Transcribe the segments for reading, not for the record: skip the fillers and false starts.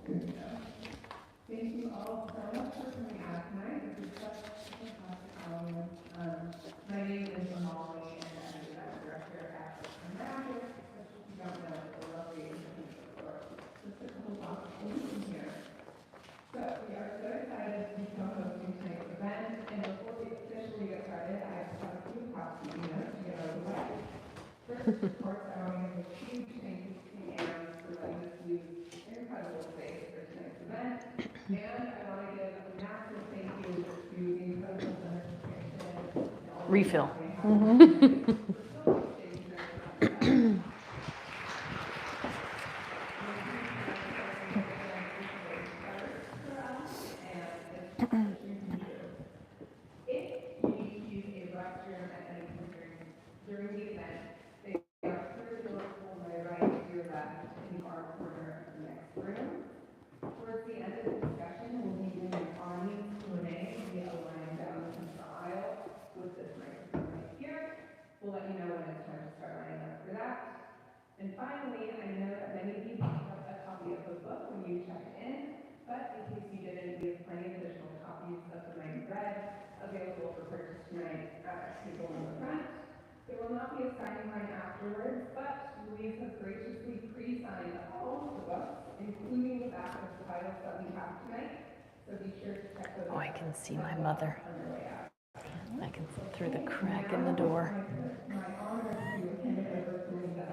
Thank you all so much for coming out tonight. This is such a fantastic audience. My name is Molly, and I'm the director at Magic, which if you don't know, is a lovely institution for just a couple blocks away from here. So we are so excited to be co-hosting tonight's event, and before we officially get started, I just have a few housekeeping notes to get out of the way. First, of course, I want to give a huge thank you to Aaron for letting us use incredible space for tonight's event. And I want to give a massive thank you to the incredible Center for Fiction. Refill. During the event, they are circulable by right to your left in the far corner of the next room. Towards the end of the discussion, we'll be doing an audience Q&A via a line down the central aisle with this microphone right here. We'll let you know when it's time to start lining up for that. And finally, I know that many of you picked up a copy of the book when you checked in, but in case you didn't, we have plenty of additional copies of The Mighty Red available for purchase tonight at our table in the front. There will not be a signing line afterwards, but Louise has graciously pre-signed all of the books, including the back of the titles that we have tonight. So be sure to check those out. Oh, I can see my mother. I can see through the crack in the door. My honor to hand it over to Louise from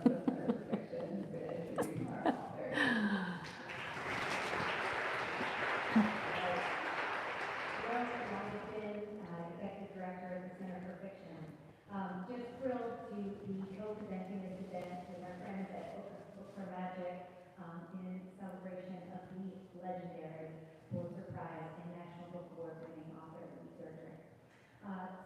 the Center for Fiction to introduce our author. Executive Director of the Center for Fiction. Just thrilled to be co-presenting this event with our friends at Book for Magic in celebration of the legendary Pulitzer Prize and National Book Award winning author Louise Erdrich.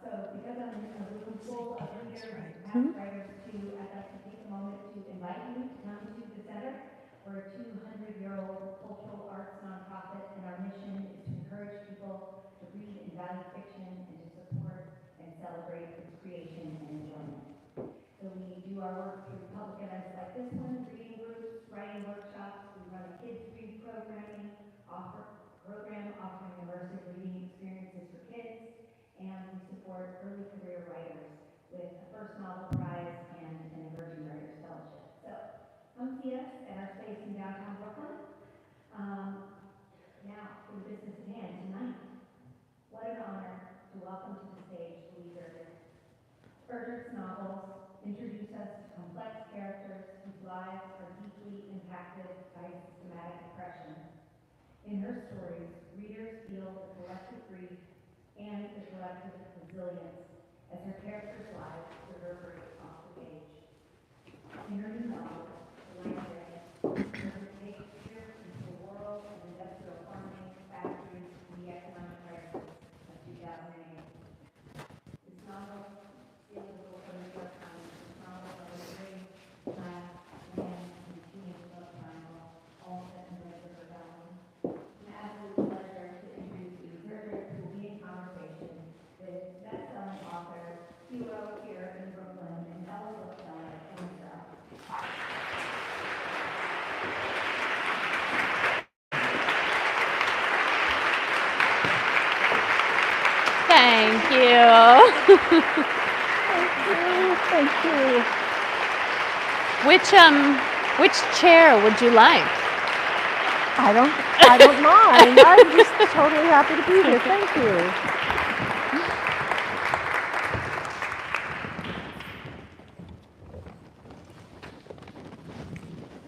So because I'm in a room full of readers and past writers too, I'd like to take a moment to invite you to come to the Center. We're a 200-year-old cultural arts nonprofit, and our mission is to encourage people to read and value fiction and to support and celebrate its creation and enjoyment. So we do our work through public events like this one, reading groups, writing workshops. We run a kids read program offering immersive reading experiences for kids, and we support early career writers with a first novel prize and an emerging writers fellowship. So come see us at our space in downtown Brooklyn. Now for the business at hand tonight. What an honor to welcome to the stage Louise Erdrich. Erdrich's novels introduce us to complex characters whose lives are deeply impacted by systematic oppression. In her stories, readers feel the collective grief and the collective resilience as her characters' lives reverberate off the page. In her new novel, The Mighty Red, Erdrich takes readers into the world of industrial farming, factories, and the economic crisis of 2008. This novel is a little from New York Times. This novel of a great class man and teenage love triangle, all set in the River Valley. An absolute pleasure to introduce Louise Erdrich, who will be in conversation with best-selling author, hero here in Brooklyn, and fellow bookseller in Straub. Thank you. Thank you. Which chair would you like? I don't mind. I'm just totally happy to be here. Thank you.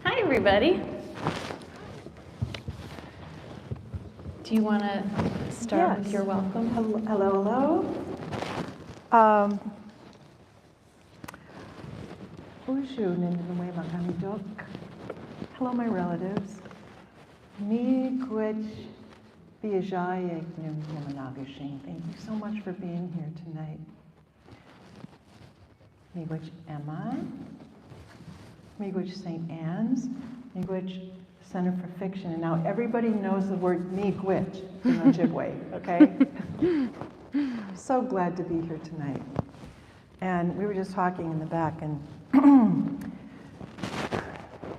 Hi, everybody. Do you want to start with Yes. your welcome? Hello. Bonjour, hello, my relatives. Thank you so much for being here tonight. Miigwech Emma, Miigwech St. Anne's, Miigwech Center for Fiction. And now everybody knows the word Miigwech in Ojibwe, okay? So glad to be here tonight. And we were just talking in the back, and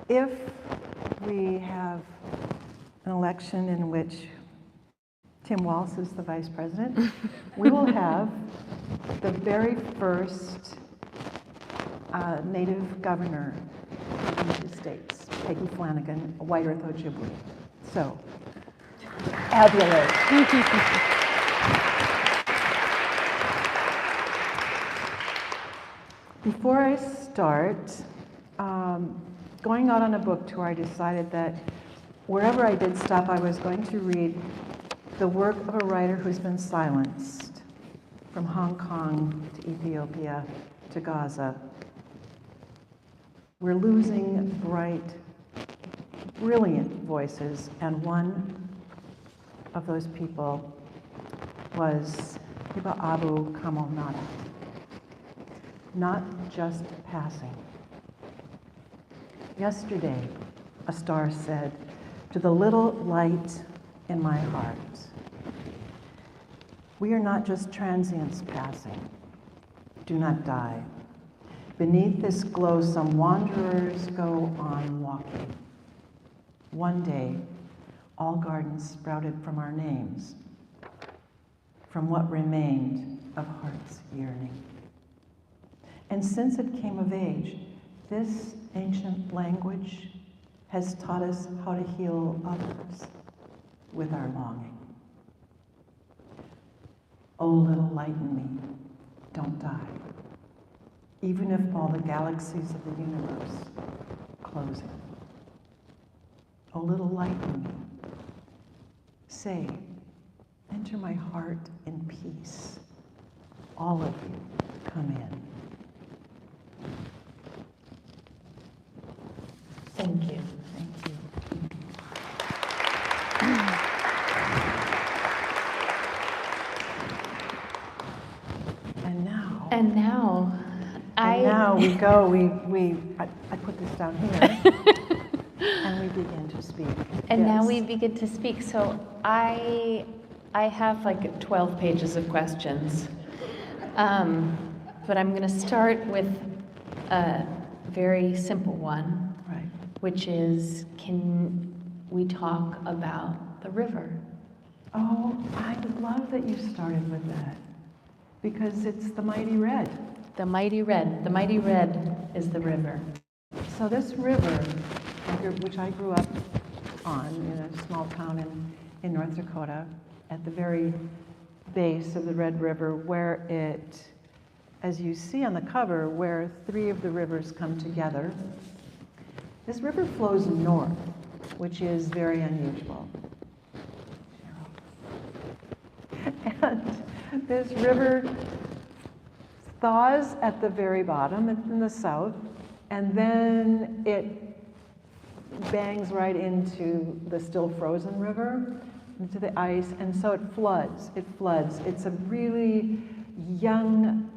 if we have an election in which Tim Walz is the vice president, we will have the very first Native governor of the United States, Peggy Flanagan, a white Earth Ojibwe. So, fabulous. Before I start, going out on a book tour, I decided that wherever I did stop, I was going to read the work of a writer who's been silenced, from Hong Kong to Ethiopia to Gaza. We're losing bright, brilliant voices, and one of those people was Hiba Abu Kamal Nada. Not just passing. Yesterday, a star said, "To the little light in my heart, we are not just transients passing. Do not die. Beneath this glow, some wanderers go on walking. One day, all gardens sprouted from our names, from what remained of heart's yearning. And since it came of age, this ancient language has taught us how to heal others with our longing. Oh, little light in me, don't die, even if all the galaxies of the universe close in. Oh, little light in me, say, enter my heart in peace. All of you, come in." Thank you. Thank you. And now, And now we go, I put this down here, and we begin to speak. and now Yes. we begin to speak. So I have like 12 pages of questions, but I'm going to start with a very simple one, Right. which is, can we talk about the river? Oh, I love that you started with that, because it's the mighty red. The mighty red. The mighty red is the river. So this river, which I grew up on in a small town in North Dakota, at the very base of the Red River, where it, as you see on the cover, where three of the rivers come together. This river flows north, which is very unusual. And this river thaws at the very bottom in the south, and then it bangs right into the still frozen river, into the ice, and so it floods. It's a really young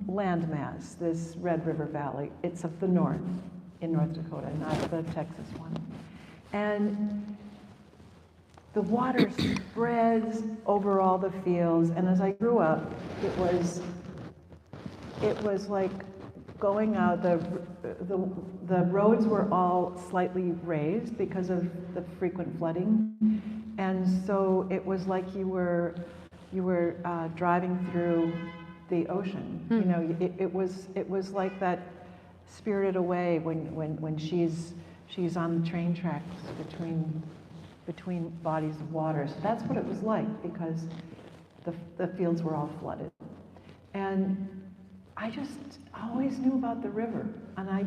landmass, this Red River Valley. It's of the north in North Dakota, not the Texas one. And the water spreads over all the fields, and as I grew up, it was like going out. The roads were all slightly raised because of the frequent flooding, and so it was like you were driving through the ocean. You know, it was like that Spirited Away when she's on the train tracks between bodies of water. So that's what it was like, because the fields were all flooded. And I just always knew about the river, and I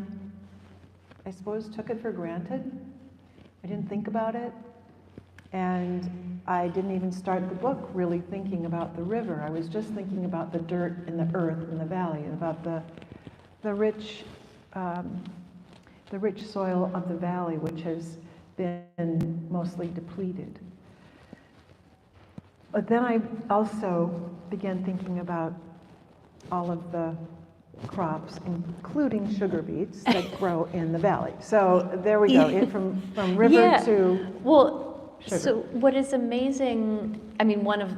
suppose took it for granted. I didn't think about it, and I didn't even start the book really thinking about the river. I was just thinking about the dirt and the earth in the valley, and about the rich soil of the valley, which has been mostly depleted. But then I also began thinking about all of the crops, including sugar beets, that grow in the valley. So there we go, from river to sugar. So what is amazing, I mean, one of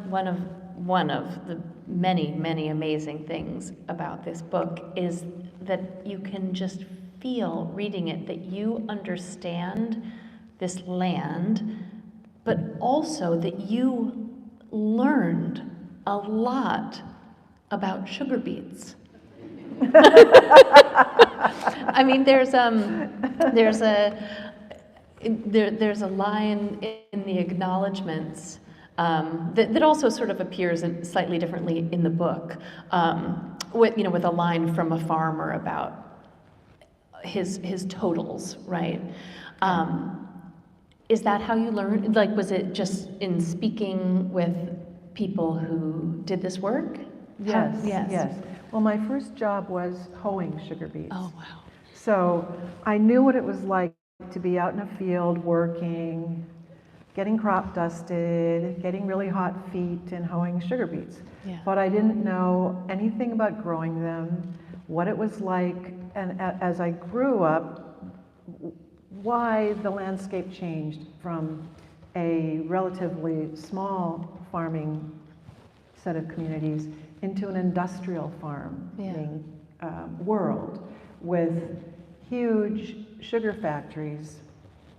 the many amazing things about this book is that you can just feel, reading it, that you understand this land, but also that you learned a lot about sugar beets. I mean, there's a line in the acknowledgments that also sort of appears slightly differently in the book, with a line from a farmer about his totals, right? Is that how you learned? Like, was it just in speaking with people who did this work? Yes, Yes. yes. Well, my first job was hoeing sugar beets. Oh, wow. So I knew what it was like to be out in a field working, getting crop dusted, getting really hot feet and hoeing sugar beets. Yeah. But I didn't know anything about growing them, what it was like, and as I grew up, why the landscape changed from a relatively small farming set of communities into an industrial farming world with huge sugar factories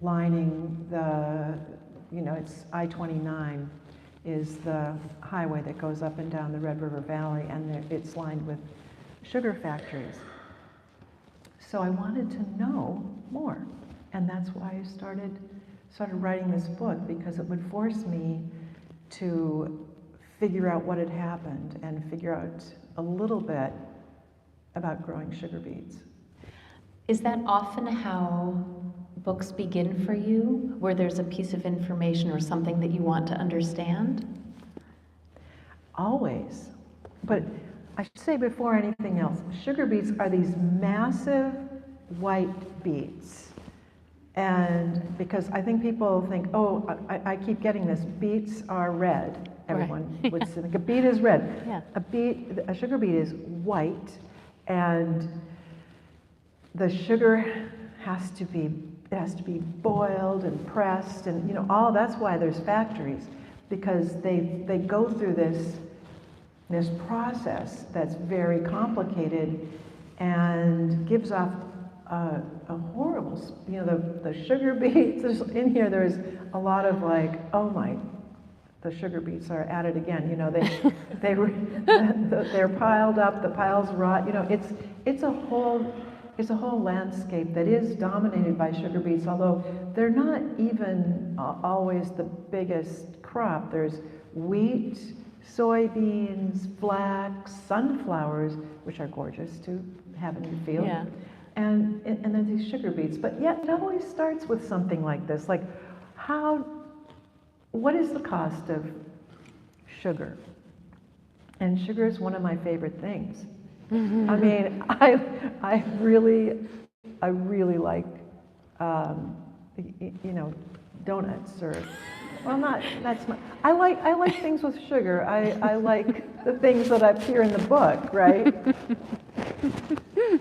lining the, it's I-29 is the highway that goes up and down the Red River Valley, and it's lined with sugar factories. So I wanted to know more, and that's why I started writing this book, because it would force me to figure out what had happened and figure out a little bit about growing sugar beets. Is that often how books begin for you, where there's a piece of information or something that you want to understand? Always. But I should say before anything else, sugar beets are these massive white beets. And because I think people think, oh, I keep getting this, beets are red. Everyone Right. would think a beet is red. Yeah. A sugar beet is white, and the sugar has to be boiled and pressed, and all that's why there's factories, because they go through this process that's very complicated and gives off a horrible, the sugar beets in here. There's a lot of like, oh my, the sugar beets are at it again. They're piled up, the piles rot. It's a whole landscape that is dominated by sugar beets, although they're not even always the biggest crop. There's wheat, soybeans, flax, sunflowers, which are gorgeous to have in your field. Yeah. And then these sugar beets. But yet it always starts with something like this, like what is the cost of sugar? And sugar is one of my favorite things. I mean, I really like, donuts or, I like things with sugar. I like the things that appear in the book, right?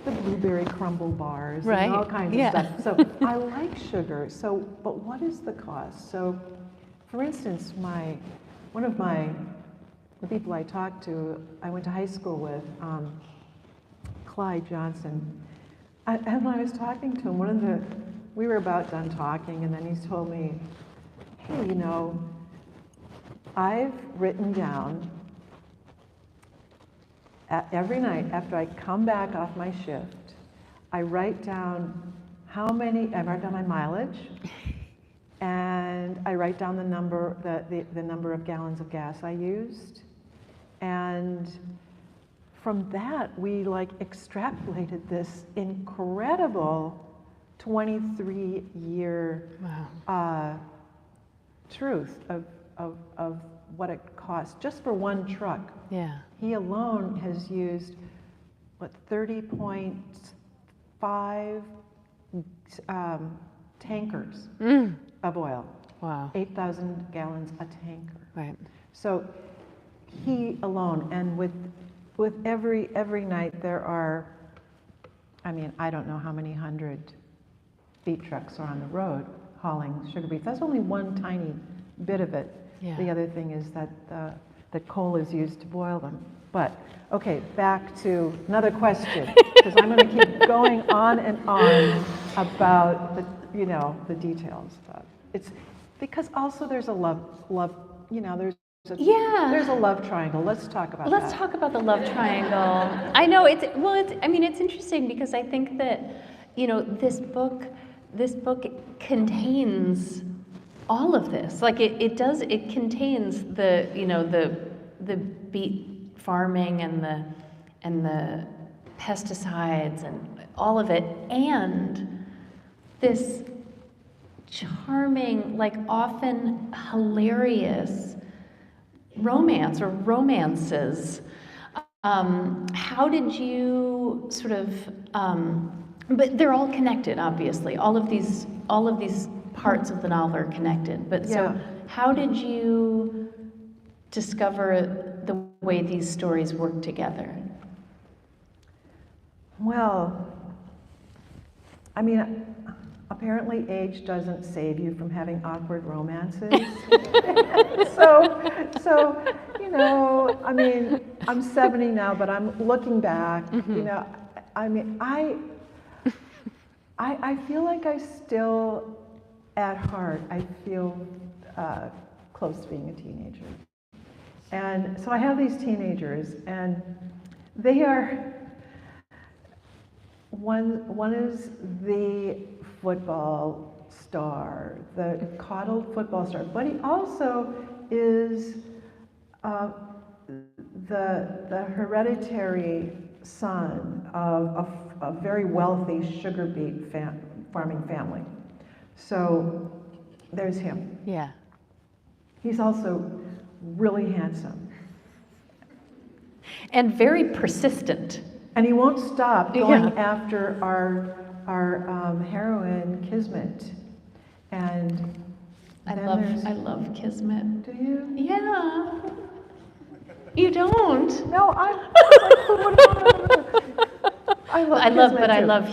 The blueberry crumble bars Right. and all kinds Yeah. of stuff. So I like sugar. So, but what is the cost? So, for instance, one of the people I talked to, I went to high school with, Clyde Johnson. And when I was talking to him, we were about done talking, and then he told me, hey, I've written down every night after I come back off my shift, I write down I write down my mileage, and I write down the number of gallons of gas I used, and from that we extrapolated this incredible 23-year truth of what it costs just for one truck. Yeah. He alone has used 30.5 tankers of oil. Wow. 8,000 gallons a tanker. Right. So he alone, and with every night there are, I don't know how many hundred beet trucks are on the road hauling sugar beets. That's only one tiny bit of it. Yeah. The other thing is that coal is used to boil them. But, okay, back to another question, because I'm going to keep going on and on about you know, the details. But it's because also there's a love, there's Yeah. there's a love triangle. Let's talk about Let's that. talk about the love triangle. I know it's interesting because I think that, this book contains all of this. Like it contains the beet farming and the pesticides and all of it, and this charming, like often hilarious romance or romances. How did you sort of, but they're all connected, obviously. All of these parts of the novel are connected. But so, Yeah. how did you discover the way these stories work together? Well, I mean, apparently age doesn't save you from having awkward romances. so, I mean, I'm 70 now, but I'm looking back, I mean, I feel like I still, at heart, I feel close to being a teenager. And so I have these teenagers, and they are, one is the football star, the coddled football star, but he also is the hereditary son of a very wealthy sugar beet farming family. So there's him. Yeah. He's also really handsome. And very persistent. And he won't stop going Yeah. after our heroine, Kismet. And I then love Kismet. Do you? Yeah. You don't? No, I love Kismet I too. love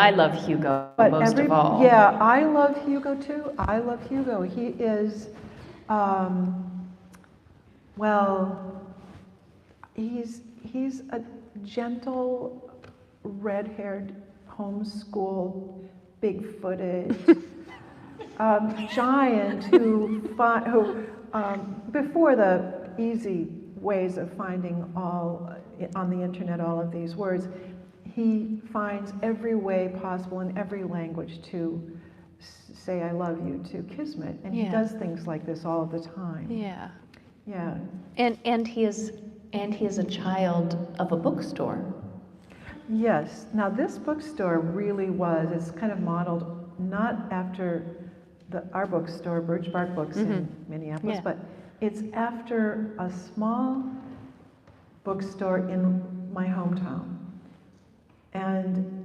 I love Hugo But most of all. Yeah, I love Hugo too. I love Hugo. He is, he's a gentle, red-haired, homeschooled, big-footed giant who before the easy ways of finding all on the internet all of these words, he finds every way possible in every language to say I love you to Kismet, and he does things like this all the time. Yeah. Yeah. And he is a child of a bookstore. Yes. Now this bookstore really it's kind of modeled not after our bookstore, Birch Bark Books in Minneapolis, Yeah. but it's after a small bookstore in my hometown. And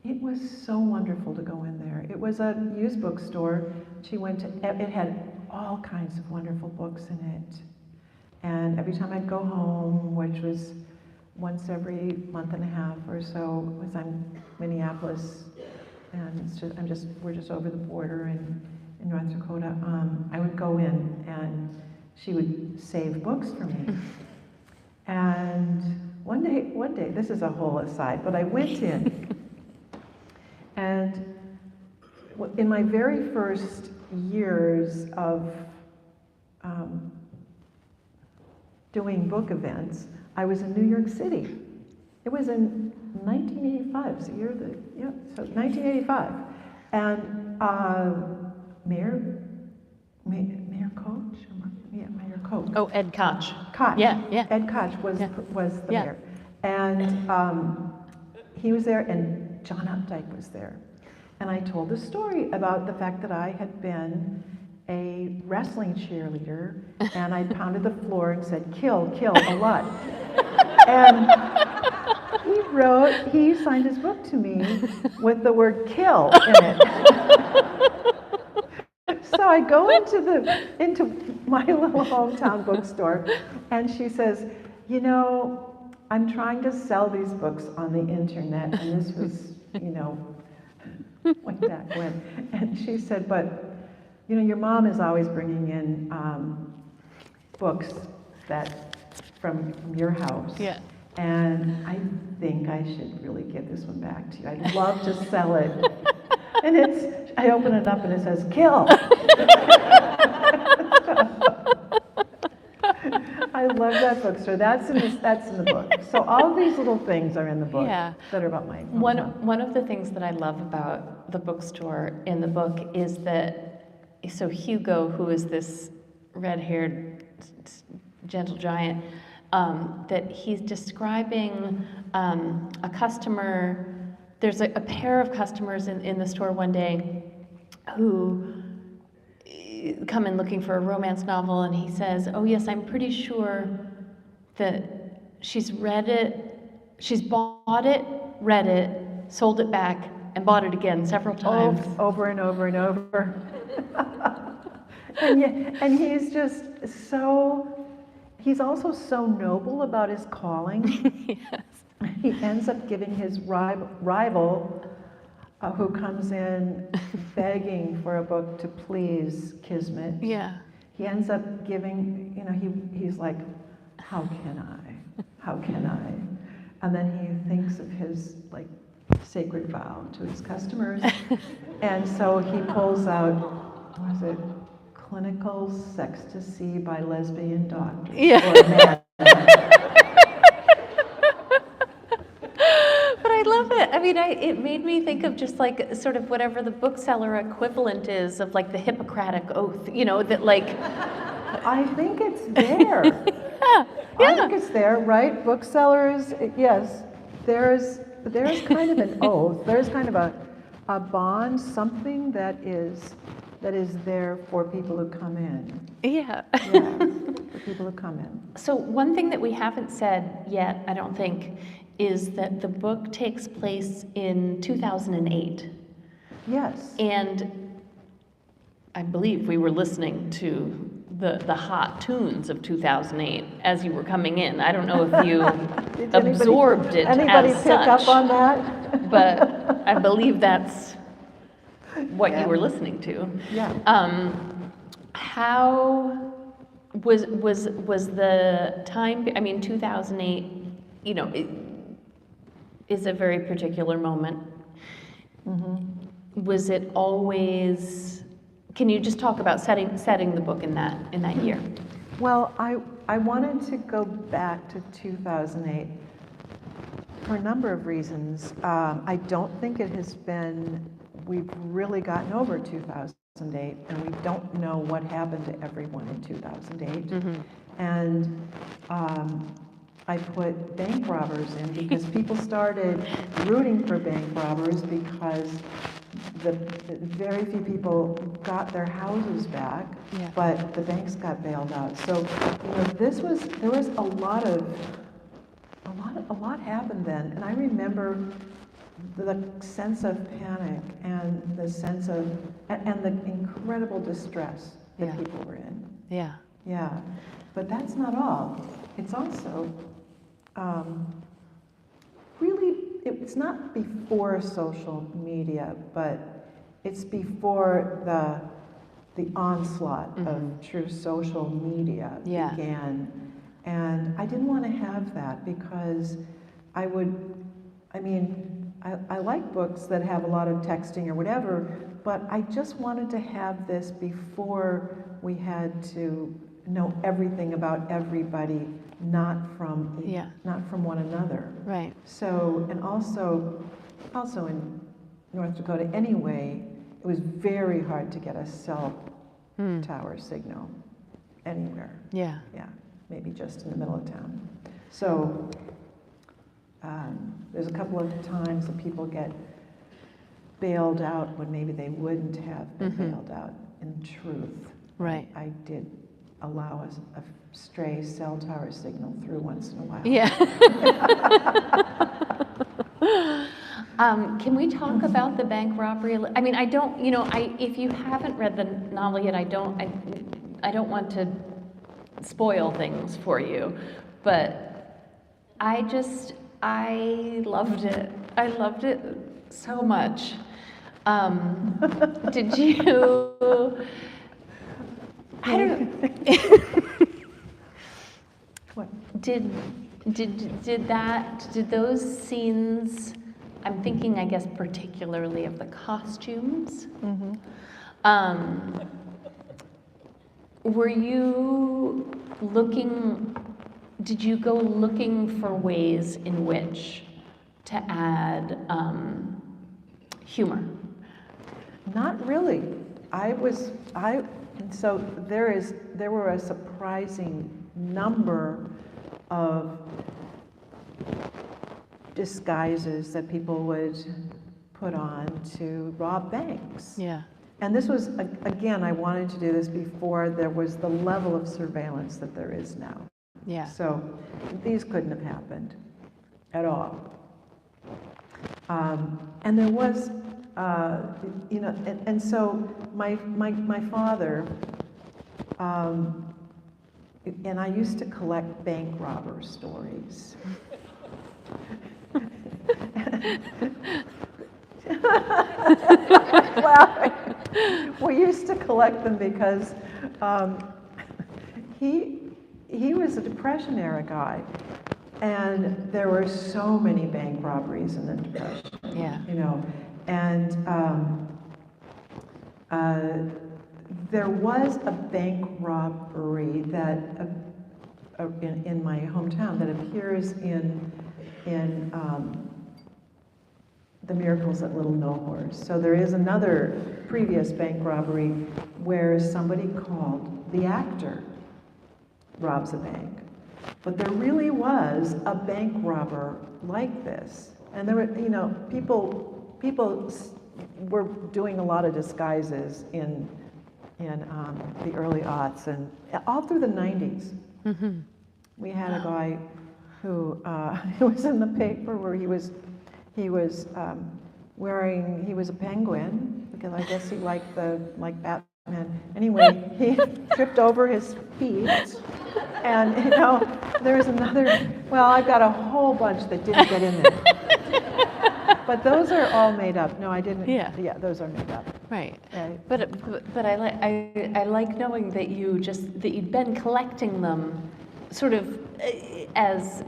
it was so wonderful to go in there. It was a used bookstore. It had all kinds of wonderful books in it. And every time I'd go home, which was once every month and a half or so, was I'm Minneapolis, and we're just over the border in North Dakota. I would go in, and she would save books for me. And one day, this is a whole aside, but I went in, and in my very first years of doing book events, I was in New York City. It was in 1985, so 1985. And Mayor Koch? Yeah, Mayor Koch. Oh, Ed Koch. Koch. Yeah. Ed Koch was the mayor. And he was there, and John Updike was there. And I told the story about the fact that I had been a wrestling cheerleader, and I pounded the floor and said, kill, a lot. And he signed his book to me with the word kill in it. So I go into my little hometown bookstore, and she says, I'm trying to sell these books on the internet, and this was, way back when. And she said, but, your mom is always bringing in books from your house. Yeah. And I think I should really give this one back to you. I'd love to sell it. And I open it up and it says, kill. I love that bookstore. That's in the book. So all of these little things are in the book Yeah. that are about my One of the things that I love about the bookstore in the book is that, so Hugo, who is this red-haired gentle giant, that he's describing a customer. There's a pair of customers in the store one day who come in looking for a romance novel, and he says, "Oh yes, I'm pretty sure that she's read it, she's bought it, read it, sold it back, and bought it again several times." Over and over and over. and he's just so, he's also so noble about his calling. Yes. He ends up giving his rival, who comes in begging for a book to please Kismet. Yeah. He ends up giving, he's like, how can I? How can I? And then he thinks of his like sacred vow to his customers. And so he pulls out, what is it? Clinical Sextasy by Lesbian Doctors. Yeah. Or man. But I love it. I mean, it made me think of just like sort of whatever the bookseller equivalent is of like the Hippocratic Oath, that like. I think it's there. Yeah. I think it's there, right? Booksellers, yes. There's kind of an oath. There's kind of a bond, something that is there for people who come in. Yeah. Yeah, for people who come in. So one thing that we haven't said yet, I don't think, is that the book takes place in 2008. Yes. And I believe we were listening to the hot tunes of 2008 as you were coming in. I don't know if you absorbed it anybody as pick such, up on that? but I believe that's what Yeah. you were listening to. Yeah. How was the time? I mean, 2008. It is a very particular moment. Mm-hmm. Was it always? Can you just talk about setting the book in that year? Well, I wanted to go back to 2008 for a number of reasons. I don't think it has been, we've really gotten over 2008, and we don't know what happened to everyone in 2008. Mm-hmm. And I put bank robbers in because people started rooting for bank robbers because the very few people got their houses back, Yeah. but the banks got bailed out. So, there was a lot happened then, and I remember the sense of panic and the sense of and the incredible distress that Yeah. people were in. Yeah. Yeah, but that's not all. It's also really, it's not before social media, but it's before the onslaught of true social media Yeah. began. And I didn't want to have that because I like books that have a lot of texting or whatever, but I just wanted to have this before we had to know everything about everybody, not from one another. Right. So, and also in North Dakota anyway, it was very hard to get a cell tower signal anywhere. Yeah. Yeah, maybe just in the middle of town. So there's a couple of times that people get bailed out when maybe they wouldn't have been bailed out. In truth, Right. I did allow a stray cell tower signal through once in a while. Yeah. Can we talk about the bank robbery? I mean, I don't, if you haven't read the novel yet, I don't want to spoil things for you, but I loved it. I loved it so much. Did you? I don't know. What? Did those scenes, I'm thinking, I guess, particularly of the costumes. Were you did you go looking for ways in which to add humor? Not really. So there were a surprising number of disguises that people would put on to rob banks. Yeah. And this was, again, I wanted to do this before there was the level of surveillance that there is now. Yeah. So these couldn't have happened at all. And there was, and so my father, and I used to collect bank robber stories. Well, we used to collect them because he was a Depression era guy, and there were so many bank robberies in the Depression. Yeah. And there was a bank robbery that in my hometown that appears in The Miracles at Little Nowheres. So there is another previous bank robbery where somebody called the actor robs a bank. But there really was a bank robber like this. And there were, people were doing a lot of disguises in the early aughts and all through the 90s. Mm-hmm. We had a guy who was in the paper where he was wearing, he was a penguin, because I guess he liked Batman. Anyway, he tripped over his feet, and there was another, well, I've got a whole bunch that didn't get in there. But those are all made up. No, I didn't. Yeah, those are made up. Right. But I like knowing that you'd been collecting them sort of as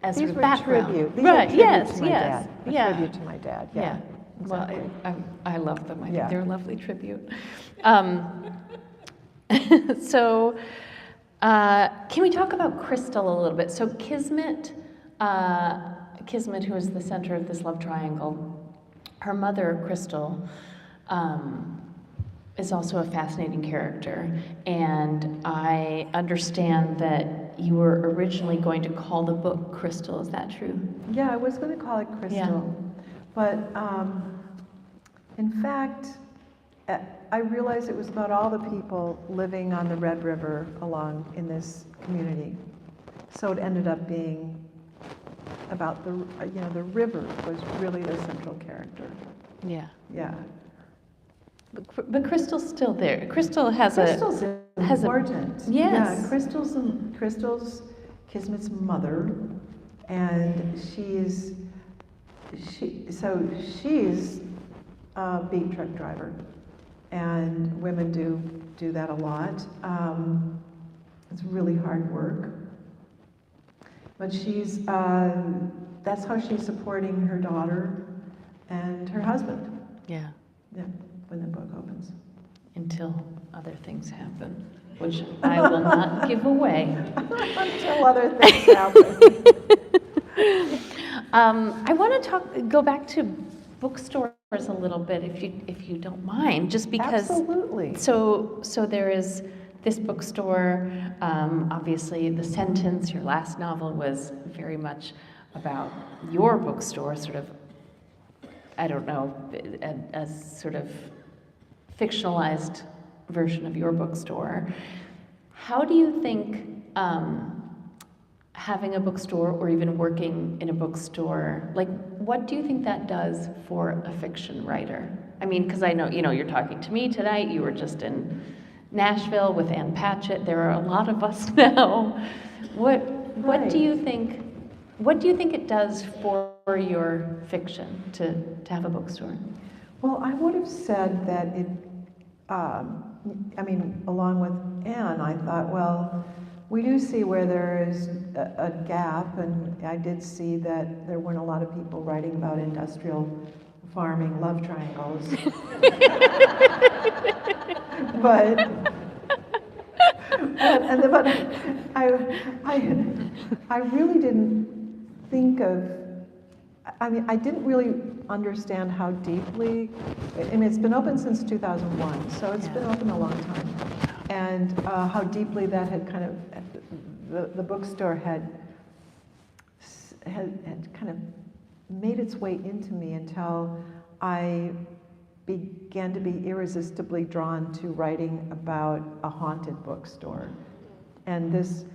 These sort of were background. tribute. These Right. are Yes. tribute to my Yes. dad. Yeah. A tribute to my dad. Yeah. Exactly. Well, I love them. I think Yeah. they're a lovely tribute. So, can we talk about Crystal a little bit? So Kismet, who is the center of this love triangle, her mother, Crystal, is also a fascinating character. And I understand that you were originally going to call the book Crystal. Is that true? Yeah, I was going to call it Crystal. But in fact, I realized it was about all the people living on the Red River along in this community. So it ended up being about the river was really the central character. Yeah. Yeah. But Crystal's still there. Crystal's important. Yes. Yeah, Crystal's Kismet's mother, and she's a beet truck driver, and women do that a lot. It's really hard work, but that's how she's supporting her daughter and her husband. Yeah. Yeah, when the book opens. Until other things happen, which I will not give away. Until other things happen. I want to go back to bookstores a little bit, if you don't mind, just because. Absolutely. So there is this bookstore. Obviously, The Sentence, your last novel, was very much about your bookstore, sort of. I don't know, a sort of fictionalized version of your bookstore. How do you think having a bookstore or even working in a bookstore, what do you think that does for a fiction writer? I mean, because I know, you're talking to me tonight, you were just in Nashville with Ann Patchett, there are a lot of us now. What do you think it does for your fiction to have a bookstore? Well, I would have said that it, along with Anne, I thought, well, we do see where there is a gap, and I did see that there weren't a lot of people writing about industrial farming love triangles. but I really didn't think of, I mean, I didn't really understand how deeply, I mean, it's been open since 2001, so it's been open a long time. And how deeply that had kind of, the bookstore had kind of made its way into me until I began to be irresistibly drawn to writing about a haunted bookstore. And this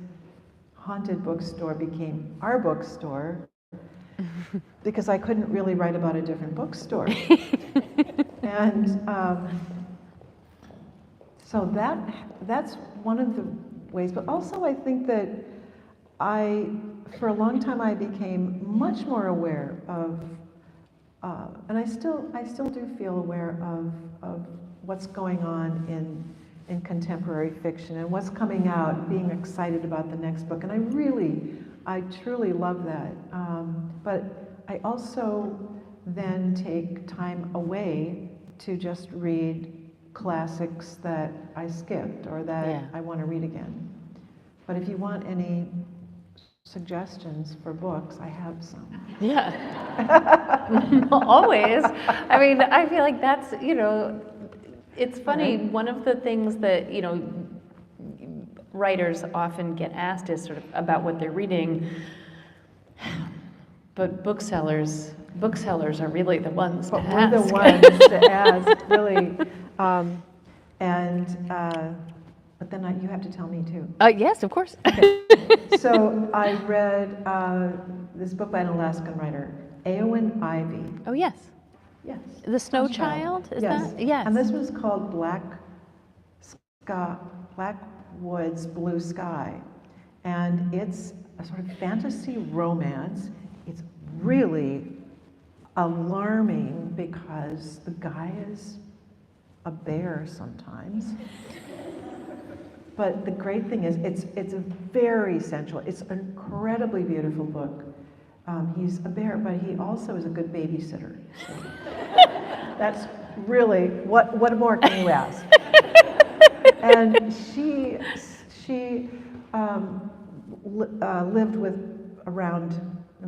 haunted bookstore became our bookstore because I couldn't really write about a different bookstore. And so that's one of the ways, but also I think that for a long time I became much more aware of, and I still do feel aware of what's going on in contemporary fiction and what's coming out, being excited about the next book, and I truly love that. But I also then take time away to just read classics that I skipped or that I want to read again. But if you want any suggestions for books, I have some. Yeah. Always. I mean, I feel like that's, it's funny, one of the things that, writers often get asked is sort of about what they're reading, but booksellers are really the ones to ask. We're the ones to ask, really. But then you have to tell me too. Yes, of course. Okay. So I read this book by an Alaskan writer, Eowyn Ivey. Oh, yes. Yes. The Snow Child, is yes. that? Yes. And this was called Blackwood's Blue Sky. And it's a sort of fantasy romance. It's really alarming because the guy is a bear sometimes. But the great thing is, it's a very sensual, it's an incredibly beautiful book. He's a bear, but he also is a good babysitter. So that's really, what more can you ask? And she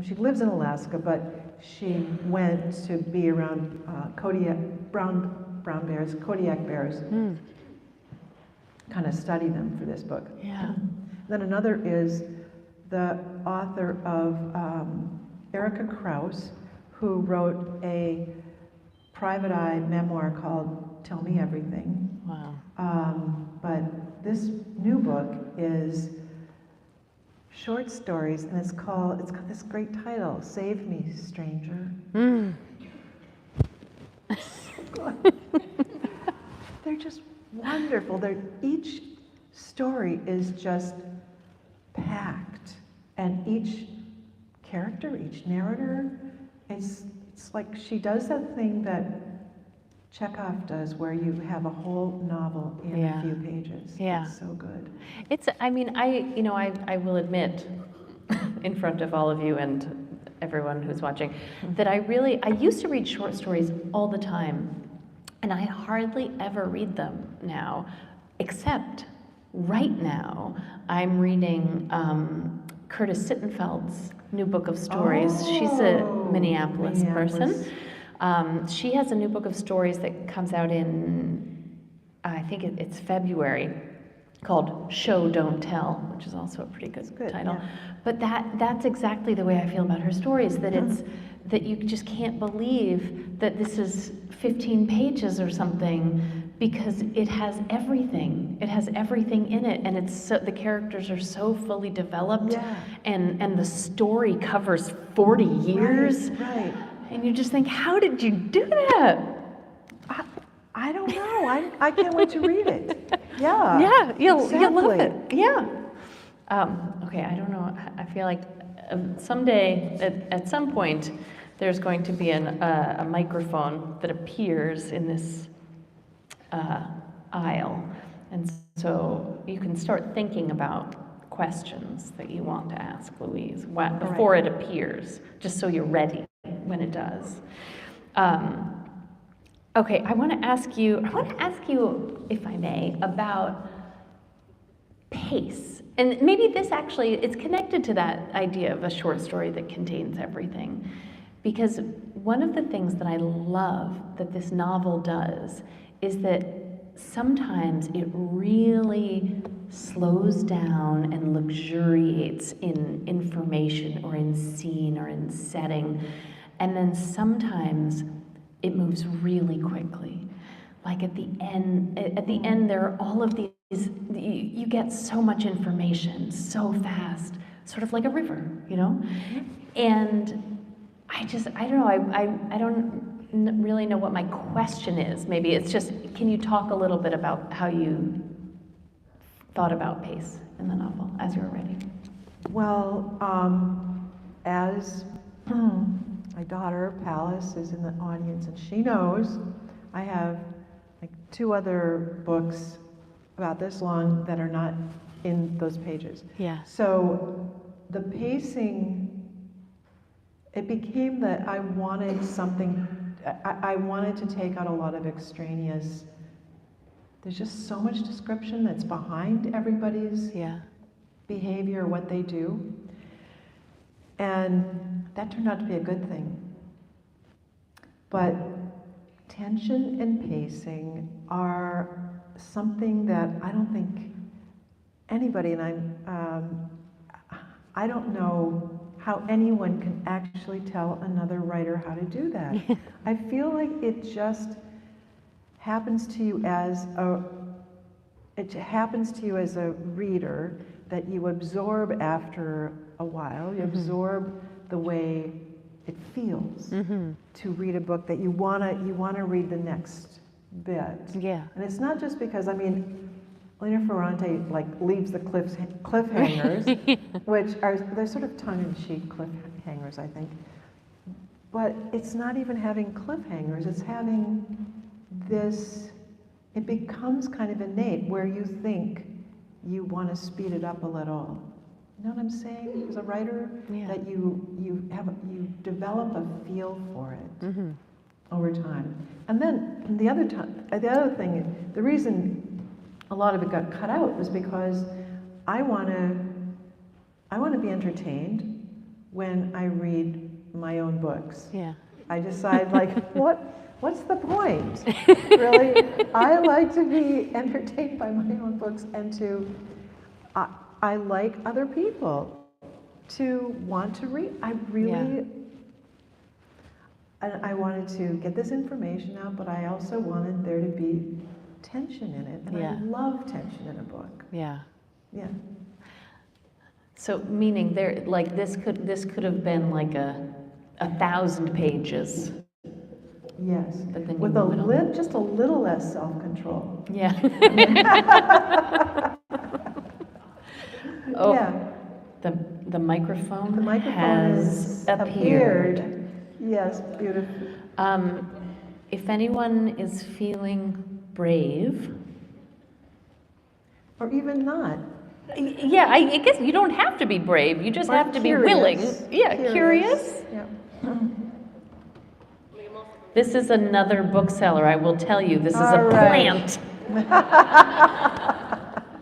she lives in Alaska, but she went to be around brown bears, Kodiak bears, kind of study them for this book. Yeah. Then another is the author of Erica Krauss, who wrote a private eye memoir called Tell Me Everything. Wow. But this new book is short stories, and it's got this great title, Save Me, Stranger. They're just wonderful. Each story is just packed, and each character, each narrator, it's like she does that thing that Chekhov does, where you have a whole novel in a few pages. Yeah. It's so good. I will admit in front of all of you and everyone who's watching that I used to read short stories all the time, and I hardly ever read them now, except right now I'm reading Curtis Sittenfeld's new book of stories. She's a Minneapolis person. She has a new book of stories that comes out in, I think it's February, called Show, Don't Tell, which is also a pretty good title. Yeah. But that's exactly the way I feel about her stories, that that you just can't believe that this is 15 pages or something, because it has everything. It has everything in it, and the characters are so fully developed, and the story covers 40 years. Right. And you just think, how did you do that? I don't know. I can't wait to read it. Yeah. Yeah, you'll love it. Yeah. Okay, I don't know. I feel like someday, at some point, there's going to be a microphone that appears in this aisle, and so you can start thinking about questions that you want to ask Louise before it appears, just so you're ready when it does. Okay, I want to ask you, if I may, about pace. And maybe this actually, it's connected to that idea of a short story that contains everything. Because one of the things that I love that this novel does is that sometimes it really slows down and luxuriates in information or in scene or in setting. And then sometimes it moves really quickly. Like at the end there are all of these, you get so much information so fast, sort of like a river, you know? And I don't know, I don't really know what my question is. Maybe it's just, can you talk a little bit about how you thought about pace in the novel as you were writing? Well, as my daughter, Palace, is in the audience and she knows, I have like 2 other books about this long that are not in those pages. Yeah. So the pacing, it became that I wanted something, I wanted to take out a lot of extraneous, there's just so much description that's behind everybody's behavior, what they do. And that turned out to be a good thing. But tension and pacing are something that I don't think anybody, and I don't know how anyone can actually tell another writer how to do that. I feel like it just happens to you as a reader, that you absorb after a while. You absorb the way it feels to read a book that you wanna read the next bit. Yeah. And it's not just because, I mean, Lena Ferrante like leaves the cliffhangers, which are, they're sort of tongue-in-cheek cliffhangers, I think. But it's not even having cliffhangers, it's having this, it becomes kind of innate where you think you want to speed it up a little. You know what I'm saying? As a writer, that you develop a feel for it over time. And then the other thing, the reason a lot of it got cut out was because I want to be entertained when I read my own books. Yeah. I decide like, what's the point? Really, I like to be entertained by my own books, and I like other people to want to read. I really, I wanted to get this information out, but I also wanted there to be tension in it, and I love tension in a book. Yeah. Yeah. So meaning there, like this could have been like 1,000 pages. Yes. But then with just a little less self-control. Yeah. The microphone. Has appeared. Yes, beautiful. If anyone is feeling brave, or even not. Yeah, I guess you don't have to be brave. You just have to be willing. Yeah, curious. Yeah. This is another bookseller, I will tell you. This is a plant.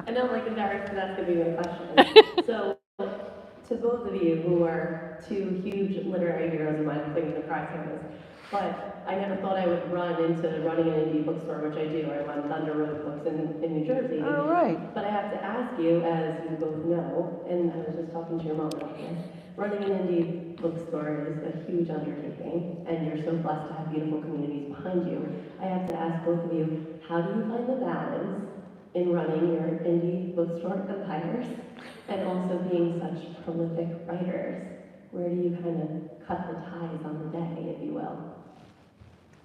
I know, like, embarrassed, that's going to be my question. So, to both of you who are 2 huge literary heroes of mine, including the prize winners, but I never thought I would run into running an indie bookstore, which I do. I run Thunder Road Books in New Jersey. All right. But I have to ask you, as you both know, and I was just talking to your mom about this, running an indie bookstore is a huge undertaking, and you're so blessed to have beautiful communities behind you. I have to ask both of you, how do you find the balance in running your indie bookstore empires and also being such prolific writers? Where do you kind of cut the ties on the day, if you will?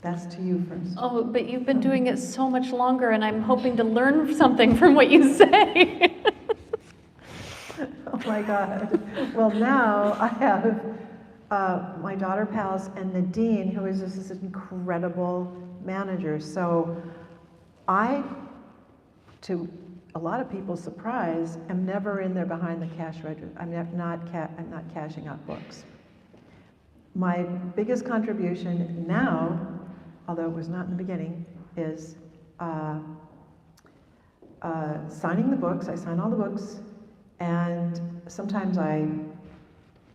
That's to you first. Oh, but you've been doing it so much longer, and I'm hoping to learn something from what you say. Oh my God. Well, now I have my daughter Pals and Nadine, who is just this incredible manager. So to a lot of people's surprise, am never in there behind the cash register. I'm not cashing out books. My biggest contribution now, although it was not in the beginning, is signing the books. I sign all the books, and sometimes I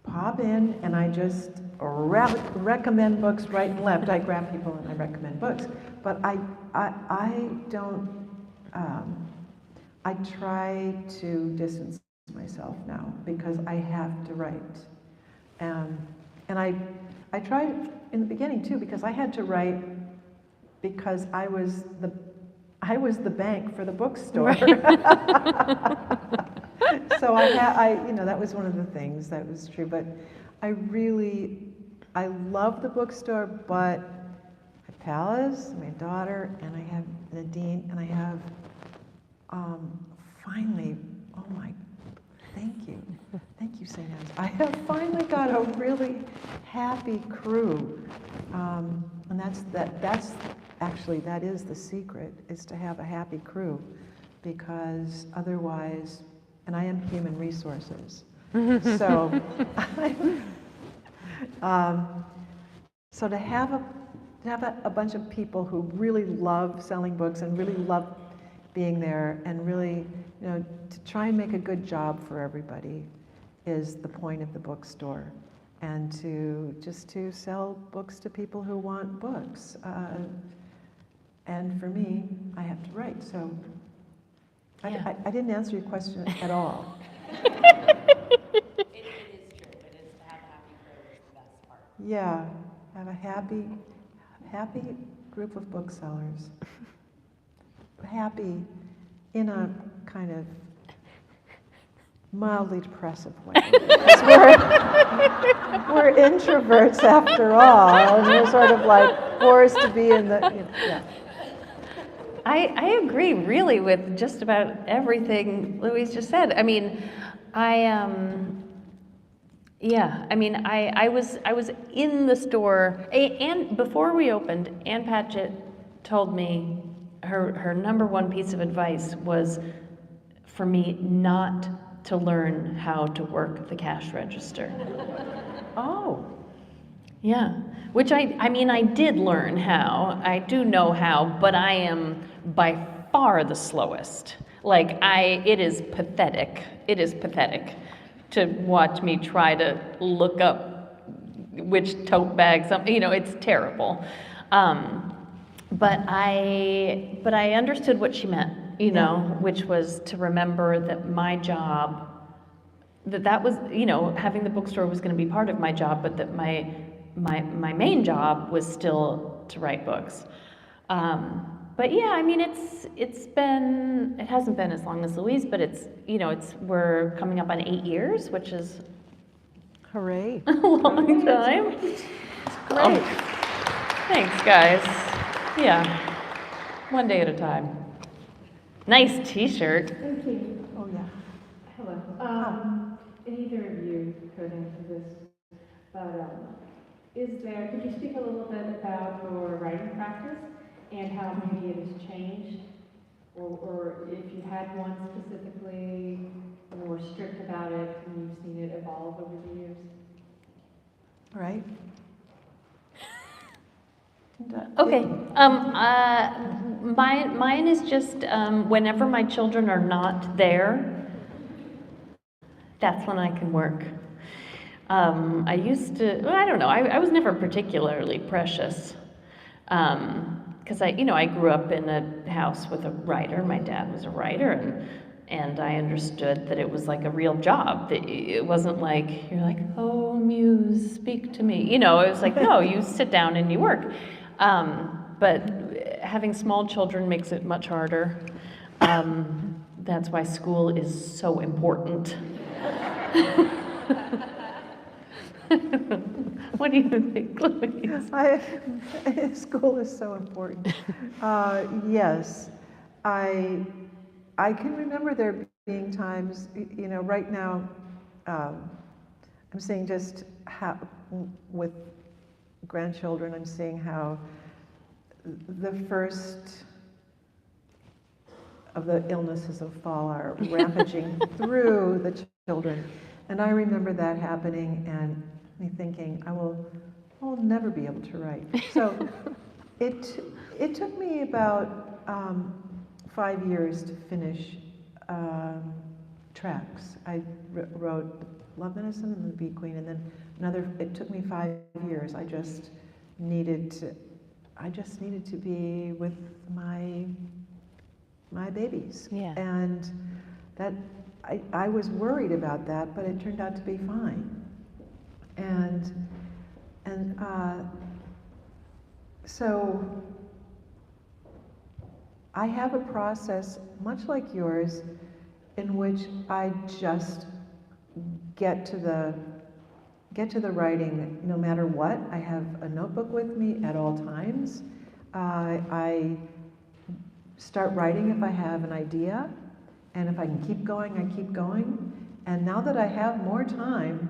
pop in and I just recommend books right and left. I grab people and I recommend books, but I don't. I try to distance myself now because I have to write, and I tried in the beginning too because I had to write because I was the bank for the bookstore. So that was one of the things that was true. But I love the bookstore, but I have Palace, my daughter, and I have Nadine, and I have finally, oh my, thank you, St. Anne's. I have finally got a really happy crew, and that's actually, that is the secret, is to have a happy crew, because otherwise, and I am human resources, so so to have a bunch of people who really love selling books and really love being there and really, to try and make a good job for everybody is the point of the bookstore, and to sell books to people who want books. And for me, I have to write, so Yeah. I didn't answer your question at all. It is true. It is to have a happy crew is the best part. Yeah, have a happy group of booksellers. Happy in a kind of mildly depressive way. Because we're introverts after all, and we're sort of like forced to be in the, yeah. I agree really with just about everything Louise just said. I mean, I was in the store, and before we opened, Ann Patchett told me her number one piece of advice was for me not to learn how to work the cash register. Oh. Yeah, which I did learn how. I do know how, but I am by far the slowest. Like it is pathetic. It is pathetic to watch me try to look up which tote bag something, it's terrible. But I understood what she meant, which was to remember that my job, that was, having the bookstore was going to be part of my job, but that my main job was still to write books. But yeah, I mean, it hasn't been as long as Louise, but we're coming up on 8 years, which is Hooray. a long time. Great. Thanks, guys. Yeah, one day at a time. Nice t-shirt. Thank you. Oh, yeah. Hello. Either of you could answer this, but could you speak a little bit about your writing practice and how maybe it has changed, or if you had one specifically more strict about it and you've seen it evolve over the years? All right. Okay. Mine is just whenever my children are not there, that's when I can work. I used to, I don't know, I was never particularly precious. Because I grew up in a house with a writer. My dad was a writer, and I understood that it was like a real job. That it wasn't like, you're like, oh, muse, speak to me. It was like, no, you sit down and you work. But having small children makes it much harder. That's why school is so important. What do you think, Louise? School is so important. Yes, I can remember there being times, right now, I'm seeing just how, with grandchildren, I'm seeing how the first of the illnesses of fall are rampaging through the children. And I remember that happening and me thinking, I'll never be able to write. So it took me about 5 years to finish tracks. I wrote Love Medicine and The Bee Queen, and then it took me 5 years. I just needed to be with my babies. Yeah. And that, I was worried about that, but it turned out to be fine. And so I have a process much like yours in which I just get to the writing no matter what. I have a notebook with me at all times. I start writing if I have an idea, and if I can keep going, I keep going. And now that I have more time,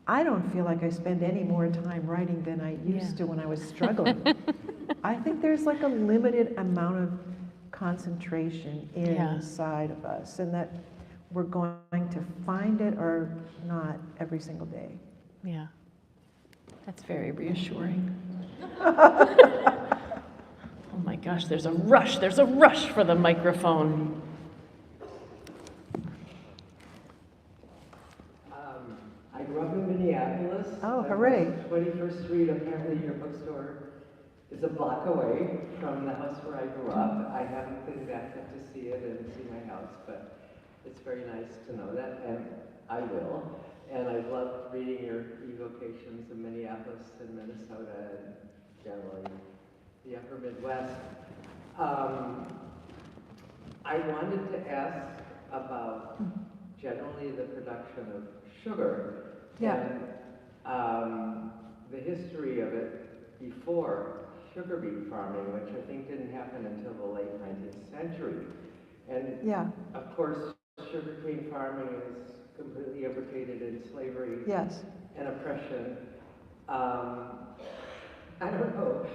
I don't feel like I spend any more time writing than I used to when I was struggling. I think there's like a limited amount of concentration inside of us, and that we're going to find it or not every single day. Yeah. That's very reassuring. Oh my gosh, there's a rush for the microphone. I grew up in Minneapolis. Oh, hooray. 21st Street, apparently your bookstore is a block away from the house where I grew up. I haven't been back up to see it and see my house, but it's very nice to know that, and I will. And I've loved reading your evocations of Minneapolis and Minnesota and generally the upper Midwest. I wanted to ask about generally the production of sugar. Yeah. And the history of it before sugar beet farming, which I think didn't happen until the late 19th century. And of course, sugarcane farming is completely implicated in slavery and oppression. I don't know,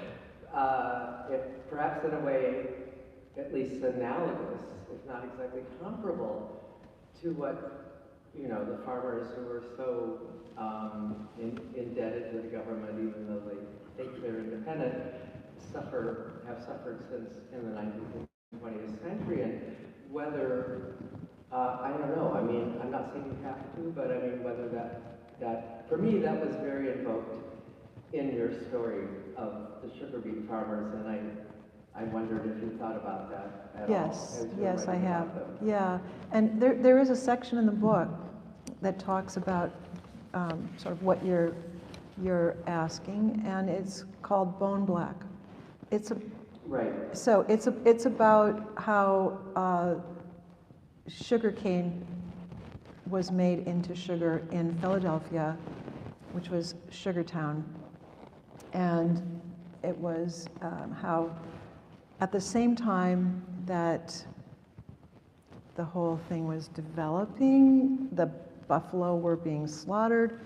if perhaps in a way, at least analogous, if not exactly comparable, to what the farmers who were so indebted to the government, even though they think they're independent, have suffered since in the 19th and 20th century, and whether, I don't know, I mean, I'm not saying you have to, but I mean, whether that for me, that was very invoked in your story of the sugar beet farmers, and I wondered if you thought about that at all. Yes, I have. Yeah, and there is a section in the book that talks about sort of what you're asking, and it's called Bone Black. So it's about how sugarcane was made into sugar in Philadelphia, which was Sugartown, and it was how at the same time that the whole thing was developing, the buffalo were being slaughtered.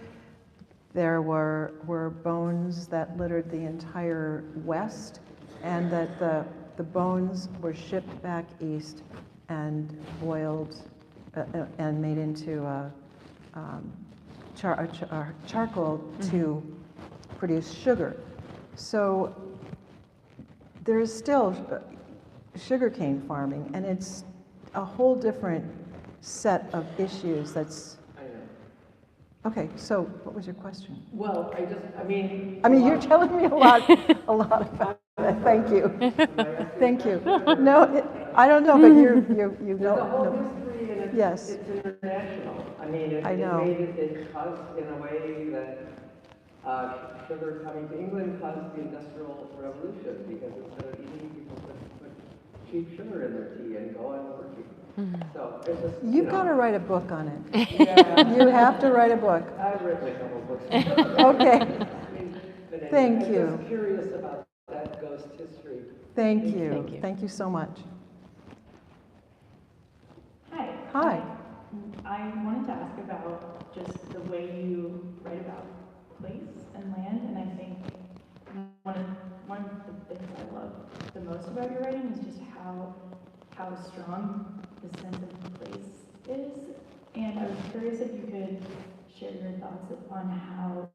There were bones that littered the entire West, and that the bones were shipped back east and boiled and made into charcoal to produce sugar. So there is still sugarcane farming, and it's a whole different set of issues that's... I know. Okay, so what was your question? Well, I mean, you're telling me a lot about it. Thank you. Thank you. No, I don't know, but you there's a whole know. history, and Yes. it's international. I mean, it caused in a way that sugar coming to England caused the Industrial Revolution, because instead of eating, people put cheap sugar in their tea and go on working. So it's just, You've got to write a book on it. Yeah, You have to write a book. I've written a couple books. Okay. But anyway, Thank I'm you. just curious about that ghost history. Thank you. Thank you so much. Hi. Hi. I wanted to ask about just the way you write about place and land, and I think one of the things I love the most about your writing is just how how strong the sense of place is. And I was curious if you could share your thoughts on how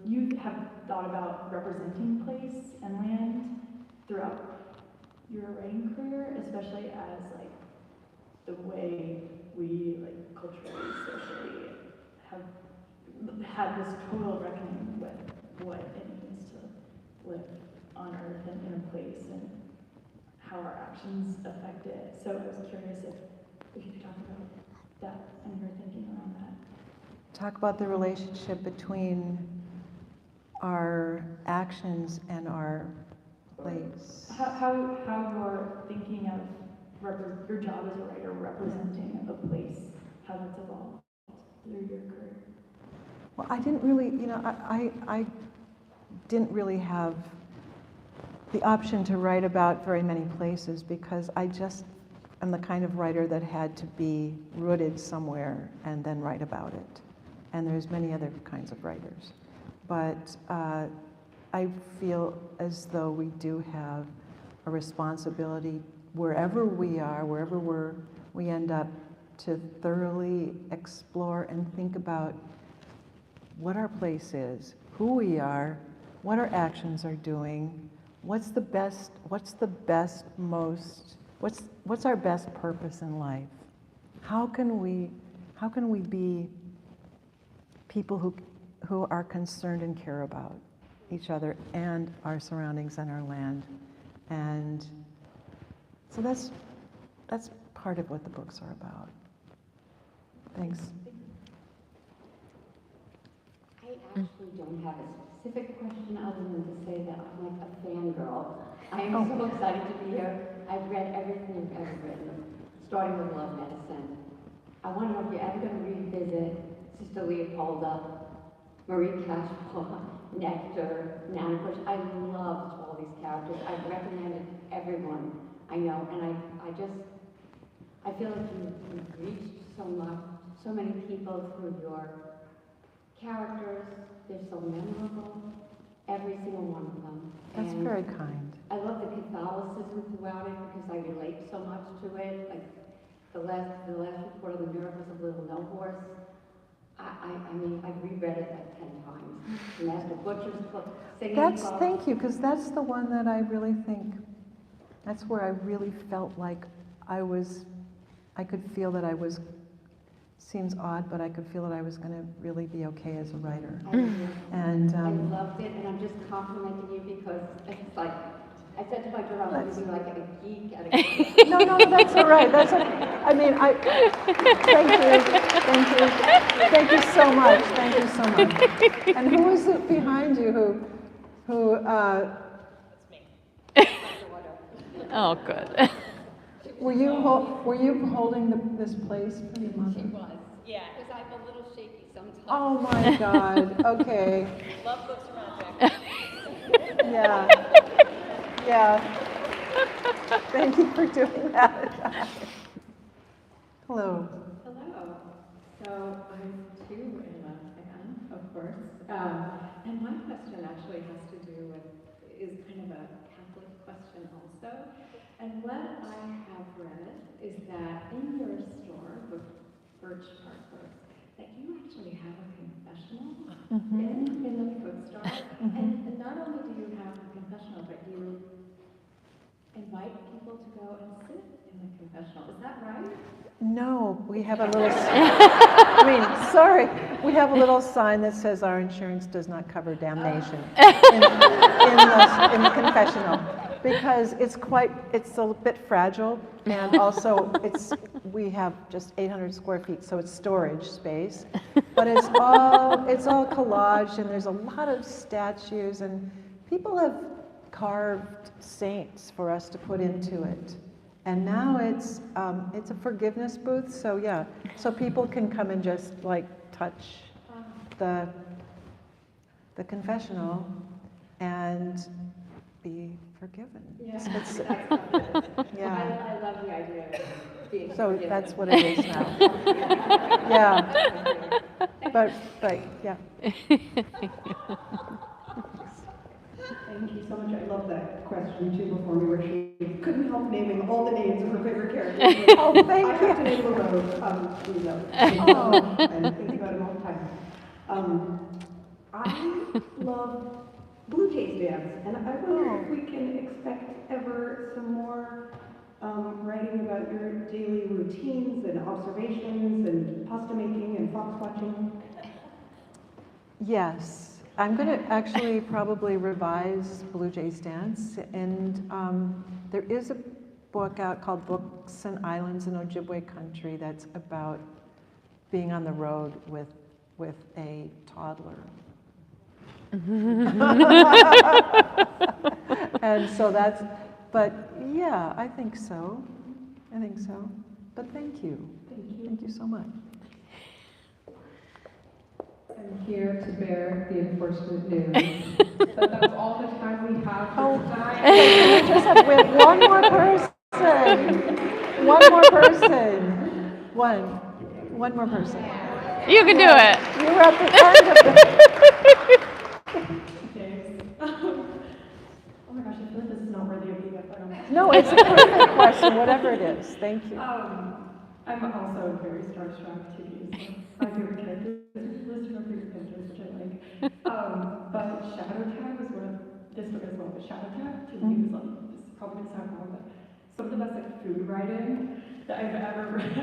you have thought about representing place and land throughout your writing career, especially as like the way we like culturally, socially have had this total reckoning with what it means to live on Earth and in a place and how our actions affect it. So I was curious if we could talk about that and your thinking around that. Talk about the relationship between our actions and our place. How you're thinking of your job as a writer representing a place, how that's evolved through your career. Well, I didn't really, I didn't really have the option to write about very many places because I just am the kind of writer that had to be rooted somewhere and then write about it. And there's many other kinds of writers. But I feel as though we do have a responsibility wherever we are, wherever we end up, to thoroughly explore and think about what our place is, who we are, what our actions are doing, what's our best purpose in life? How can we be people who are concerned and care about each other and our surroundings and our land? And so that's part of what the books are about. Thanks. I actually don't have a specific question other than to say that I'm like a fangirl. I am so excited to be here. I've read everything you've ever written, starting with Love Medicine. I want to know if you're ever going to revisit Sister Leopolda, Marie Cashpaw, Nectar, Nana Bush. I loved all these characters. I've recommended everyone I know, and I feel like you've reached so many people through your characters. They're so memorable, every single one of them. That's And very kind. I love the Catholicism throughout it because I relate so much to it. Like the last report of the Miracles of Little No Horse. I mean, I've reread it like 10 times. And Master Butcher's book, singing. Thank you, because that's the one that I really think, that's where I really felt like I could feel that I was, seems odd, but I could feel that I was going to really be okay as a writer. And I loved it, and I'm just complimenting you because it's like, I said to my daughter, I'm going to be like a geek at a No, that's all right. Thank you so much. Thank you so much. And who is it behind you who Oh, good. were you holding this place for your mother? She was. Yeah. Because I'm a little shaky sometimes. Oh my God. Okay. Love books are magic. Yeah. Thank you for doing that. Hello. Hello. So I'm too a fan, of course. And my question actually has to do with, is kind of a Catholic question also. And what I have read is that in your store, with Birch Park Books, that you actually have a confessional in the bookstore. And not only do you have a confessional, but you invite people to go and sit in the confessional. Is that right? No, we have a little, we have a little sign that says our insurance does not cover damnation in the confessional, because it's a bit fragile, and also we have just 800 square feet, so it's storage space, but it's all collaged, and there's a lot of statues, and people have carved saints for us to put into it. And now it's a forgiveness booth, so yeah, so people can come and just like touch the confessional and be forgiven. Yeah, It's, I love the idea of being so forgiven. that's what it is now. Yeah, but yeah. Thank you so much. I love that question too before me, where she couldn't help naming all the names of her favorite characters. Oh, thank I have to name the road, you know, and think about it all the time. I love Blue Jays dance, and I wonder if we can expect ever some more writing about your daily routines and observations and pasta making and fox watching. Yes, I'm going to actually probably revise Blue Jays Dance, and there is a book out called Books and Islands in Ojibwe Country that's about being on the road with a toddler. And so that's, but yeah, I think so. I think so. But thank you. Thank you so much. I'm here to bear the unfortunate news that that's all the time we have for tonight. Just have one more person. One more person. One more person. You can do it. You were at the end of it. Oh my gosh, I feel like this is not worthy of being up there. No, it's a perfect question, whatever it is. Thank you. I'm also very starstruck to use my favorite characters. List of favorite characters, which I like. But Shadow Tag was one of this book as well. But Shadow Tag to me was like, this is probably gonna sound wrong, but some of the best like food writing that I've ever read.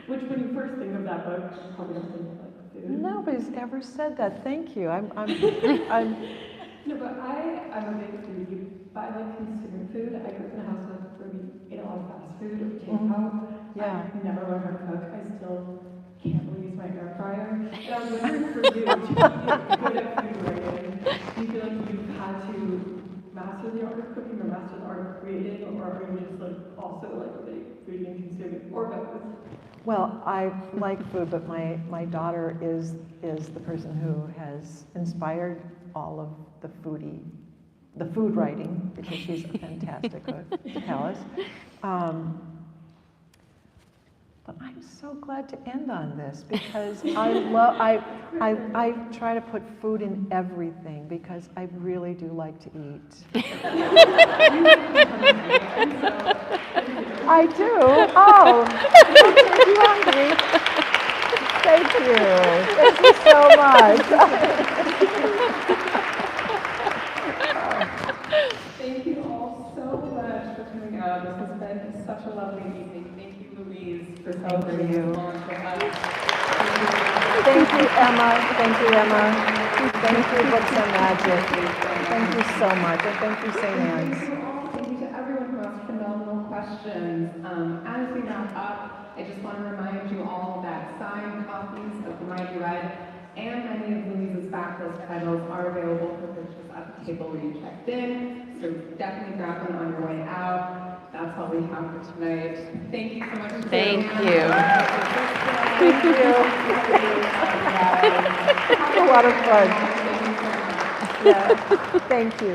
Which when you first think of that book, you probably don't think of like food. Nobody's ever said that. Thank you. I'm No, but I'm a big foodie. But I like consuming food. I grew up in a house where we ate a lot of fast food or takeout. Yeah. I never learned how to cook. I still can't really use my air fryer. And I was wondering for you, to get good at food writing, do you feel like you've had to master the art of cooking or master the art of creating, or are you just like also like a big foodie and consuming, or both? Well, I like food, but my daughter is the person who has inspired all of the food writing, because she's a fantastic cook, to tell us. But I'm so glad to end on this, because I try to put food in everything, because I really do like to eat. I do. Oh, don't you hungry? Thank you. Thank you so much. Thank you all so much for coming out. This has been such a lovely evening. Thank you, Louise, for celebrating this launch with us. Thank you, Emma. Thank you, Emma. Thank you, Books and Magic. Thank you so much. And thank you, St. Anne's. Thank you to everyone who asked phenomenal questions. As we wrap up, I just want to remind you all that signed copies of The Mighty Red and many of Louise's backlist titles are available for purchase at the table where you checked in, so definitely grab one on your way out. That's all we have for tonight. Thank you so much for Thank joining you. us. Thank you. Have a lot of fun. Thank you so much. Yeah. Thank you.